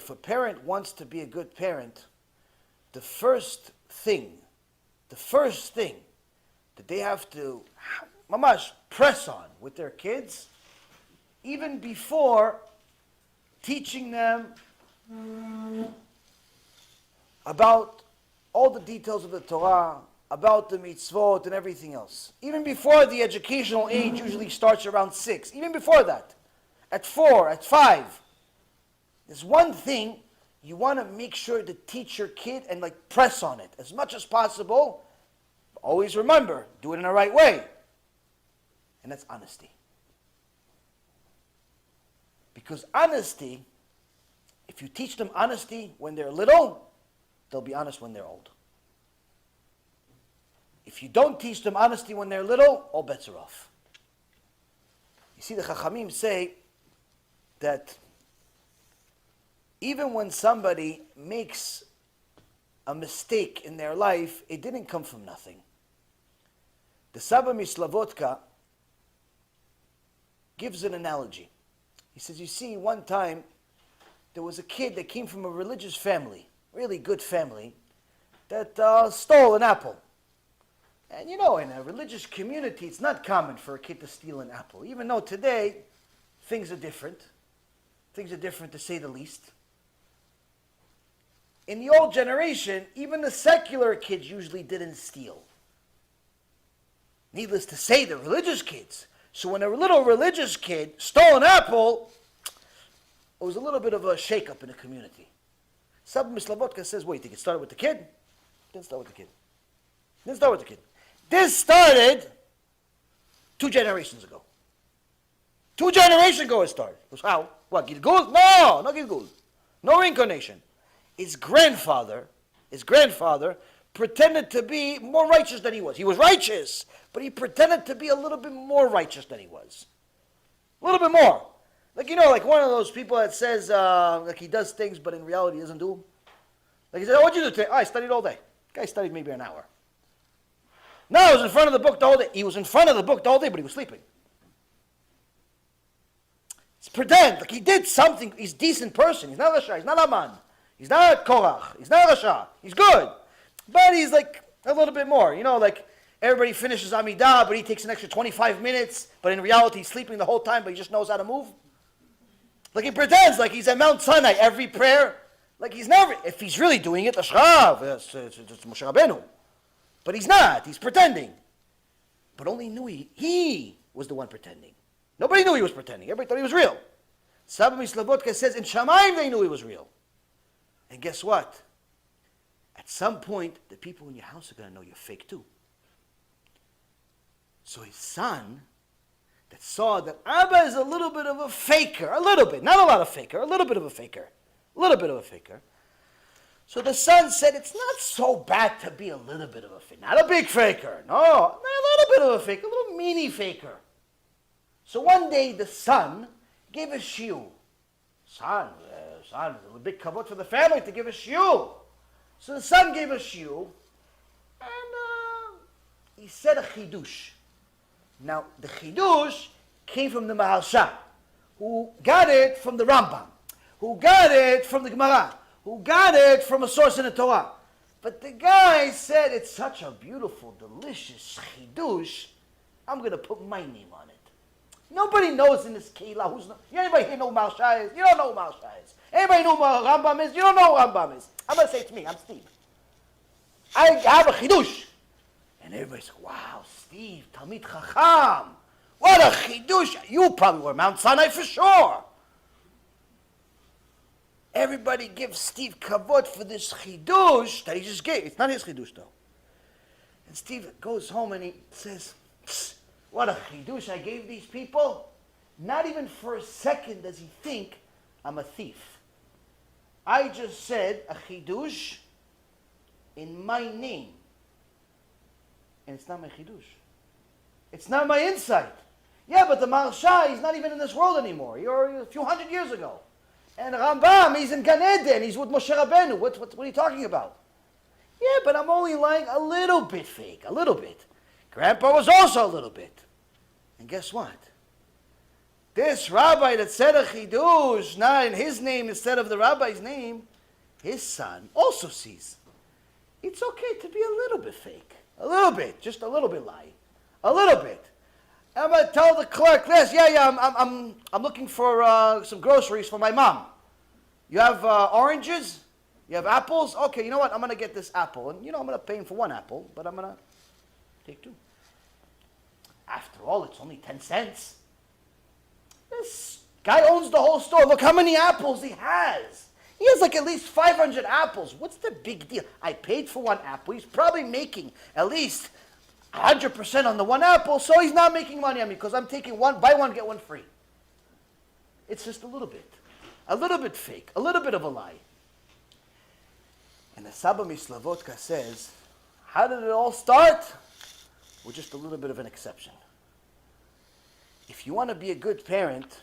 if a parent wants to be a good parent, the first thing that they have to mamash press on with their kids, even before teaching them about all the details of the Torah, about the mitzvot and everything else. Even before the educational age usually starts around 6. Even before that. At 4, at 5. There's one thing you want to make sure to teach your kid and press on it as much as possible. Always remember, do it in the right way. And that's honesty. Because honesty, if you teach them honesty when they're little, they'll be honest when they're old. If you don't teach them honesty when they're little, all bets are off. You see, the Chachamim say that even when somebody makes a mistake in their life, it didn't come from nothing. The Saba Mislavotka gives an analogy. He says, you see, one time there was a kid that came from a religious family, really good family, that stole an apple. And in a religious community, it's not common for a kid to steal an apple, even though today things are different. Things are different, to say the least. In the old generation, even the secular kids usually didn't steal. Needless to say, the religious kids. So when a little religious kid stole an apple, it was a little bit of a shake-up in the community. Sab Mislavotka says, wait, it started with the kid? Didn't start with the kid. This started 2 generations ago. 2 generations ago it started. It was how? What, Gilgul? No, not Gilgul. No reincarnation. His grandfather pretended to be more righteous than he was. He was righteous, but he pretended to be a little bit more righteous than he was. A little bit more. Like one of those people that says, he does things, but in reality he doesn't do them. Like he said, what'd you do today? Oh, I studied all day. The guy studied maybe an hour. No, I was in front of the book the whole day. He was in front of the book the whole day, but he was sleeping. It's pretend, like he did something. He's a decent person. He's not Rasha. He's not Aman. He's not Korach. He's not Rasha. He's good. But he's a little bit more. Everybody finishes Amidah, but he takes an extra 25 minutes. But in reality, he's sleeping the whole time, but he just knows how to move. He pretends like he's at Mount Sinai every prayer. He's never, if he's really doing it, it's Moshe Rabbeinu. But he's not. He's pretending. But only knew he was the one pretending. Nobody knew he was pretending. Everybody thought he was real. Saba Mislavotka says, in Shamayim they knew he was real. And guess what? At some point, the people in your house are going to know you're fake too. So his son, that saw that Abba is a little bit of a faker, a little bit, not a lot of faker, a little bit of a faker, So the son said, it's not so bad to be a little bit of a faker, not a big faker, no, not a little bit of a faker, a little mini faker. So one day the son gave a shiur. Son, a big kavod for the family to give a shiur. So the son gave a shiur, and he said a chidush. Now, the chidush came from the Maharsha, who got it from the Rambam, who got it from the Gemara, who got it from a source in the Torah. But the guy said, it's such a beautiful, delicious chidush, I'm going to put my name on it. Nobody knows in this Keilah who's... Anybody here know who Maharsha is? You don't know who Maharsha is. Anybody know who Rambam is? You don't know who Rambam is. I'm going to say it's me. I'm Steve. I have a chidush. And everybody's like, wow, Steve, Talmid Chacham. What a chidush. You probably were Mount Sinai for sure. Everybody gives Steve kavod for this chidush that he just gave. It's not his chidush though. And Steve goes home and he says, what a chidush I gave these people. Not even for a second does he think I'm a thief. I just said a chidush in my name. And it's not my chidush. It's not my insight. Yeah, but the Maharsha, he's not even in this world anymore. You're a few hundred years ago. And Rambam, he's in Gan Eden. He's with Moshe Rabbeinu. What are you talking about? Yeah, but I'm only lying a little bit fake. A little bit. Grandpa was also a little bit. And guess what? this rabbi that said a chidush, not in his name instead of the rabbi's name, his son also sees. It's okay to be a little bit fake. A little bit. Just a little bit lie. A little bit. I'm going to tell the clerk this. I'm looking for some groceries for my mom. You have oranges? You have apples? Okay, you know what? I'm going to get this apple. And, I'm going to pay him for one apple, but I'm going to take two. After all, it's only 10 cents. This guy owns the whole store. Look how many apples he has. He has like at least 500 apples. What's the big deal? I paid for one apple. He's probably making at least 100% on the one apple, so he's not making money on me because I'm taking one, buy one, get one free. It's just a little bit fake, a little bit of a lie. And the Saba Mislavotka says, how did it all start? With just a little bit of an exception. If you want to be a good parent,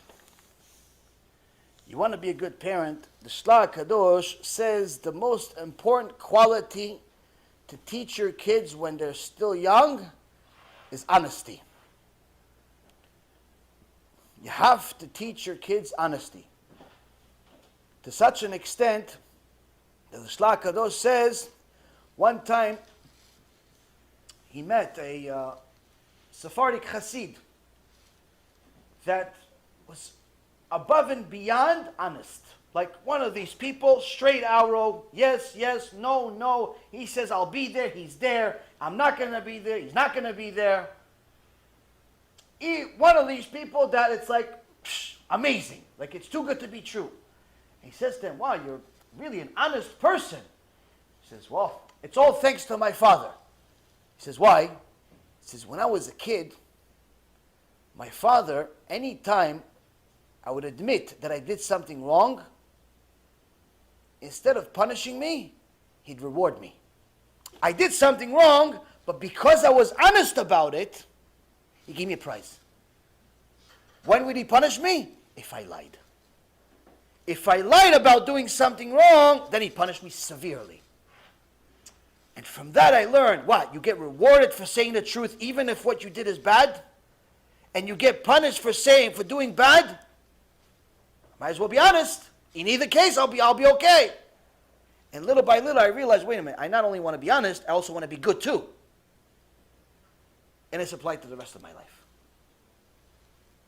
the Shla Kadosh says the most important quality to teach your kids when they're still young is honesty. You have to teach your kids honesty. To such an extent that the Shla Kadosh says, one time he met a Sephardic Hasid that was above and beyond honest. Like one of these people, straight arrow, yes, yes, no, no. He says, I'll be there, he's there. I'm not going to be there, he's not going to be there. One of these people that it's like, amazing. Like it's too good to be true. And he says to him, wow, you're really an honest person. He says, well, it's all thanks to my father. He says, why? He says, when I was a kid, my father, anytime I would admit that I did something wrong, instead of punishing me, he'd reward me. I did something wrong, but because I was honest about it, he gave me a prize. When would he punish me? If I lied. If I lied about doing something wrong, then he punished me severely. And from that I learned, what? You get rewarded for saying the truth even if what you did is bad? And you get punished for doing bad? Might as well be honest. In either case, I'll be okay. And little by little, I realized, wait a minute, I not only want to be honest, I also want to be good too. And it's applied to the rest of my life.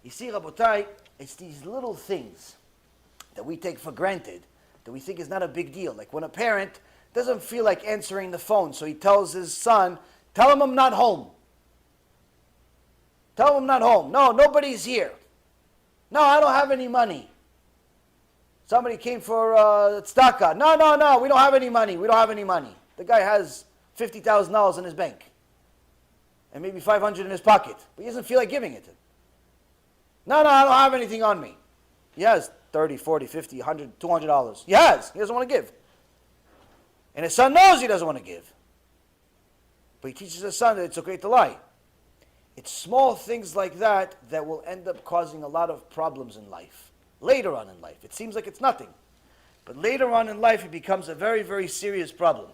You see, Rabotai, it's these little things that we take for granted, that we think is not a big deal. Like when a parent doesn't feel like answering the phone, so he tells his son, tell him I'm not home. Tell him I'm not home. No, nobody's here. No, I don't have any money. Somebody came for tzedakah. No, we don't have any money. The guy has $50,000 in his bank. And maybe $500 in his pocket. But he doesn't feel like giving it to him. No, I don't have anything on me. He has $30, $40, $50, $100, $200. He doesn't want to give. And his son knows he doesn't want to give. But he teaches his son that it's okay to lie. It's small things like that that will end up causing a lot of problems in life. Later on in life. It seems like it's nothing. But later on in life, it becomes a very, very serious problem.